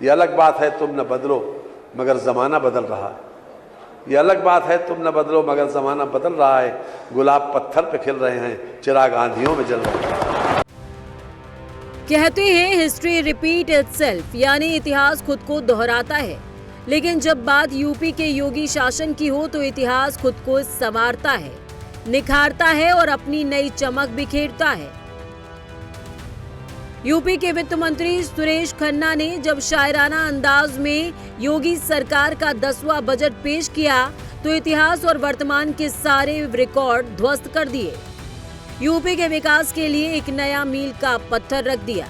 ये अलग बात है तुम न बदलो मगर ज़माना बदल रहा है। ये अलग बात है तुम न बदलो मगर ज़माना बदल रहा है। गुलाब पत्थर पे खिल रहे हैं, चिराग आंधियों में जल रहे हैं। कहते हैं हिस्ट्री रिपीट इटसेल्फ, यानी इतिहास खुद को दोहराता है। लेकिन जब बात यूपी के योगी शासन की हो तो इतिहास खुद को संवारता है, निखारता है और अपनी नई चमक बिखेरता है। यूपी के वित्त मंत्री सुरेश खन्ना ने जब शायराना अंदाज में योगी सरकार का 10वां बजट पेश किया तो इतिहास और वर्तमान के सारे रिकॉर्ड ध्वस्त कर दिए। यूपी के विकास के लिए एक नया मील का पत्थर रख दिया।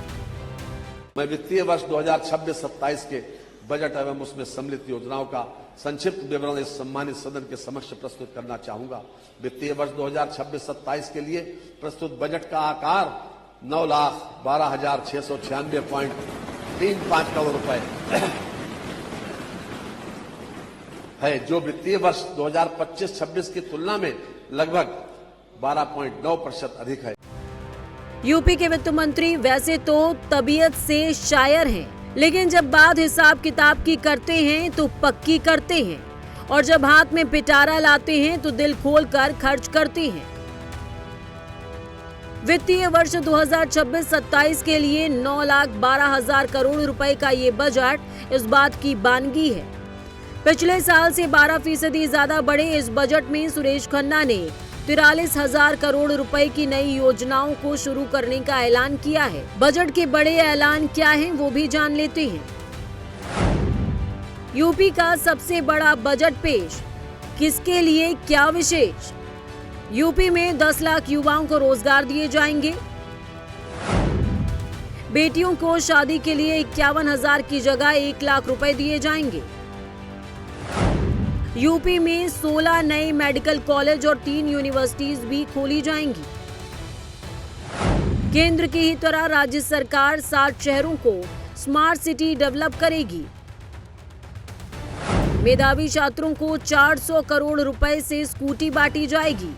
मैं वित्तीय वर्ष 2026-27 के बजट एवं उसमें सम्मिलित योजनाओं का संक्षिप्त विवरण इस सम्मानित सदन के समक्ष प्रस्तुत करना चाहूंगा। वित्तीय वर्ष 2026-27 के लिए प्रस्तुत बजट का आकार 9,12,696.35 करोड़ रुपए है, जो वित्तीय वर्ष 2025-26 की तुलना में लगभग 12.9% अधिक है। यूपी के वित्त मंत्री वैसे तो तबीयत से शायर हैं, लेकिन जब बात हिसाब किताब की करते हैं तो पक्की करते हैं, और जब हाथ में पिटारा लाते हैं तो दिल खोलकर खर्च करते हैं। वित्तीय वर्ष 2026-27 के लिए 9,12,000 करोड़ रुपए का ये बजट इस बात की बानगी है। पिछले साल से 12% ज्यादा बढ़े इस बजट में सुरेश खन्ना ने 43,000 करोड़ रुपए की नई योजनाओं को शुरू करने का ऐलान किया है। बजट के बड़े ऐलान क्या हैं वो भी जान लेते हैं। यूपी का सबसे बड़ा बजट पेश, किसके लिए क्या विशेष? यूपी में 10 लाख युवाओं को रोजगार दिए जाएंगे। बेटियों को शादी के लिए 51,000 की जगह 1 लाख रुपए दिए जाएंगे। यूपी में 16 नए मेडिकल कॉलेज और 3 यूनिवर्सिटीज भी खोली जाएंगी। केंद्र की ही तरह राज्य सरकार 60 शहरों को स्मार्ट सिटी डेवलप करेगी। मेधावी छात्रों को 400 करोड़ रुपए से स्कूटी बांटी जाएगी।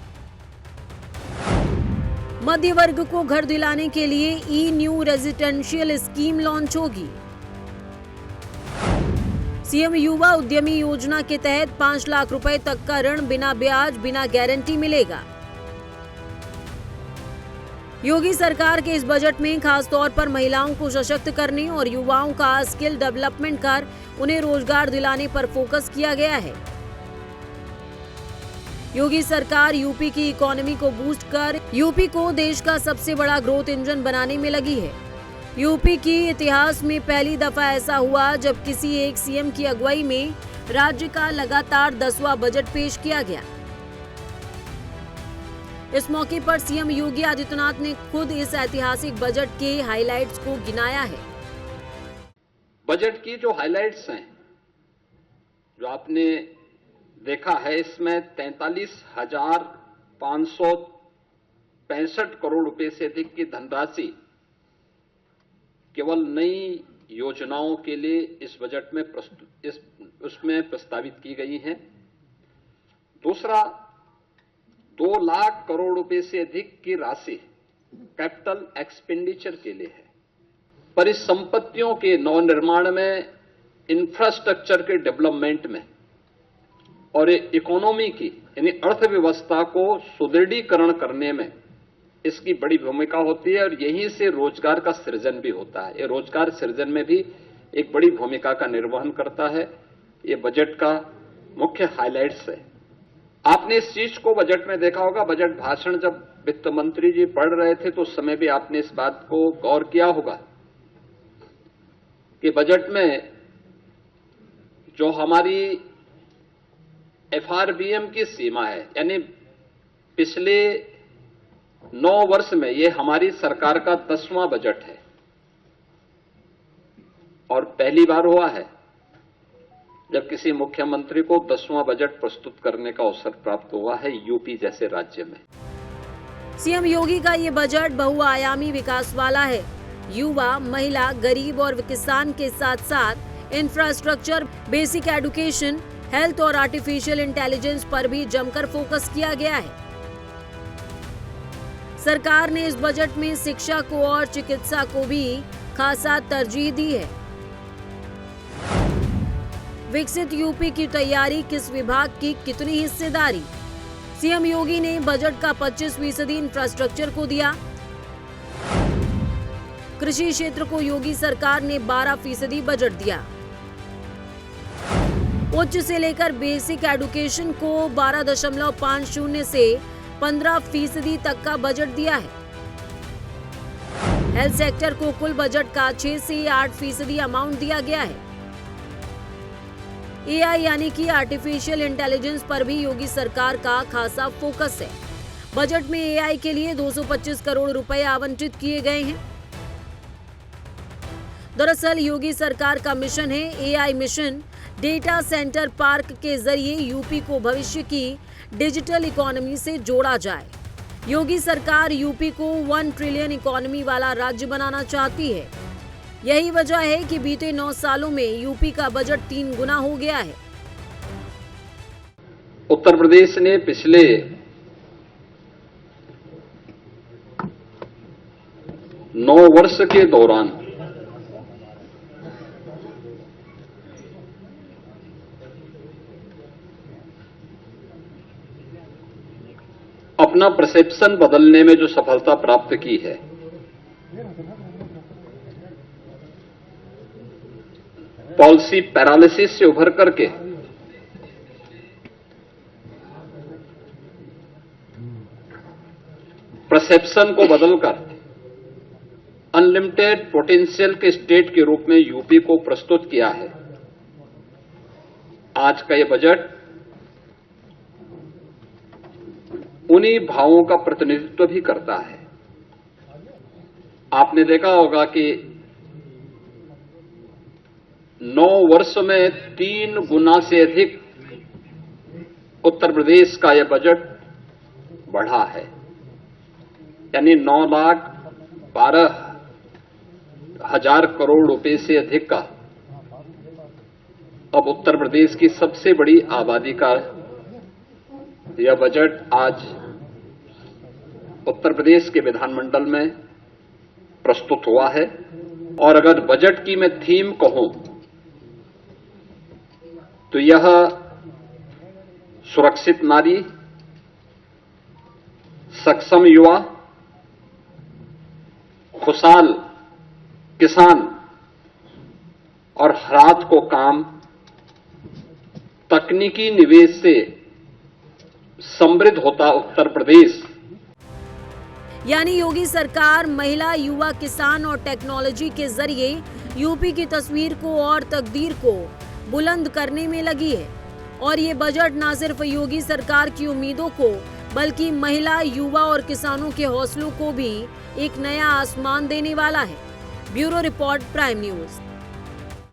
मध्य वर्ग को घर दिलाने के लिए ई न्यू रेजिडेंशियल स्कीम लॉन्च होगी। सीएम युवा उद्यमी योजना के तहत 5 लाख रुपए तक का ऋण बिना ब्याज बिना गारंटी मिलेगा। योगी सरकार के इस बजट में खास तौर पर महिलाओं को सशक्त करने और युवाओं का स्किल डेवलपमेंट कर उन्हें रोजगार दिलाने पर फोकस किया गया है। योगी सरकार यूपी की इकोनॉमी को बूस्ट कर यूपी को देश का सबसे बड़ा ग्रोथ इंजन बनाने में लगी है। यूपी की इतिहास में पहली दफा ऐसा हुआ जब किसी एक सीएम की अगुवाई में राज्य का लगातार 10वां बजट पेश किया गया। इस मौके पर सीएम योगी आदित्यनाथ ने खुद इस ऐतिहासिक बजट के हाइलाइट्स को गिनाया है। बजट की जो हाइलाइट्स हैं, जो आपने देखा है, इसमें 43,565 करोड़ रुपए से अधिक की धनराशि केवल नई योजनाओं के लिए इस बजट में उसमें प्रस्तावित की गई हैं। दूसरा, 2 लाख करोड़ रुपए से अधिक की राशि कैपिटल एक्सपेंडिचर के लिए है। परिसंपत्तियों के नवनिर्माण में, इंफ्रास्ट्रक्चर के डेवलपमेंट में और इकोनॉमी की यानी अर्थव्यवस्था को सुदृढ़ीकरण करने में इसकी बड़ी भूमिका होती है और यहीं से रोजगार का सृजन भी होता है। ये रोजगार सृजन में भी एक बड़ी भूमिका का निर्वहन करता है। ये बजट का मुख्य हाइलाइट्स है। आपने इस चीज को बजट में देखा होगा। बजट भाषण जब वित्त मंत्री जी पढ़ रहे थे तो उस समय भी आपने इस बात को गौर किया होगा कि बजट में जो हमारी एफआरबीएम की सीमा है, यानी पिछले 9 वर्ष में ये हमारी सरकार का 10वां बजट है और पहली बार हुआ है जब किसी मुख्यमंत्री को 10वां बजट प्रस्तुत करने का अवसर प्राप्त हुआ है यूपी जैसे राज्य में। सीएम योगी का ये बजट बहुआयामी विकास वाला है। युवा, महिला, गरीब और किसान के साथ साथ इंफ्रास्ट्रक्चर, बेसिक एजुकेशन, हेल्थ और आर्टिफिशियल इंटेलिजेंस पर भी जमकर फोकस किया गया है। सरकार ने इस बजट में शिक्षा को और चिकित्सा को भी खासा तरजीह दी है। विकसित यूपी की तैयारी, किस विभाग की कितनी हिस्सेदारी। सीएम योगी ने बजट का 25% इंफ्रास्ट्रक्चर को दिया। कृषि क्षेत्र को योगी सरकार ने 12% बजट दिया। उच्च से लेकर बेसिक एजुकेशन को 12.50 से 15% तक का बजट दिया है। हेल्थ सेक्टर को कुल बजट का 6 से 8% अमाउंट दिया गया है। एआई यानी कि आर्टिफिशियल इंटेलिजेंस पर भी योगी सरकार का खासा फोकस है। बजट में एआई के लिए 225 करोड़ रुपए आवंटित किए गए हैं। दरअसल योगी सरकार का मिशन है AI mission. Data centre park के जरिए यूपी को भविष्य की डिजिटल इकोनॉमी से जोड़ा जाए। योगी सरकार यूपी को 1 ट्रिलियन इकोनॉमी वाला राज्य बनाना चाहती है। यही वजह है कि बीते 9 सालों में यूपी का बजट 3 गुना हो गया है। उत्तर प्रदेश ने पिछले 9 वर्ष के दौरान अपना परसेप्शन बदलने में जो सफलता प्राप्त की है, पॉलिसी पैरालिसिस से उभर करके परसेप्शन को बदलकर अनलिमिटेड पोटेंशियल के स्टेट के रूप में यूपी को प्रस्तुत किया है। आज का ये बजट उन्हीं भावों का प्रतिनिधित्व भी करता है। आपने देखा होगा कि 9 वर्ष में 3 गुना से अधिक उत्तर प्रदेश का यह बजट बढ़ा है, यानी 9,12,000 करोड़ रुपए से अधिक का अब उत्तर प्रदेश की सबसे बड़ी आबादी का यह बजट आज उत्तर प्रदेश के विधानमंडल में प्रस्तुत हुआ है। और अगर बजट की मैं थीम कहूं तो यह सुरक्षित नारी, सक्षम युवा, खुशहाल किसान और रात को काम, तकनीकी निवेश से समृद्ध होता उत्तर प्रदेश। यानी योगी सरकार महिला, युवा, किसान और टेक्नोलॉजी के जरिए यूपी की तस्वीर को और तकदीर को बुलंद करने में लगी है। और ये बजट न सिर्फ योगी सरकार की उम्मीदों को बल्कि महिला, युवा और किसानों के हौसलों को भी एक नया आसमान देने वाला है। Bureau report, prime news.